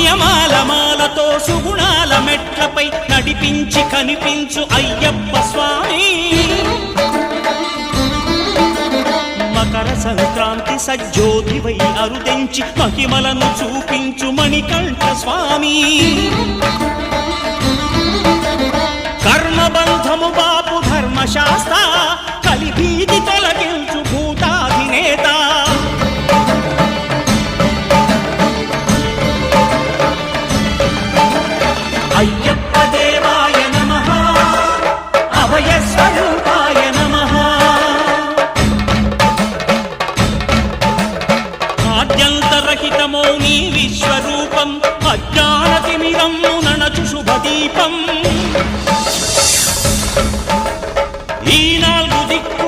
పుణ్యమాల మాలతో సుగుణాల మెట్లపై నడిపించి కనిపించు అయ్యప్ప స్వామి మకర సంక్రాంతి సజ్జోతివై అరుదెంచి మహిమలను చూపించు మణికంఠ స్వామి కర్మబంధము బాపు ధర్మశాస్త్ర కలిభీతి తొలగించు భూతాధినేత అయ్యప్ప దేవాయ నమః అభయ స్వరూపాయ నమః ఆద్యంతరహితమో నీ విశ్వరూపం అజ్ఞానతిమిరము నణచు శుభదీపం ఈ నాలుగు దిక్కు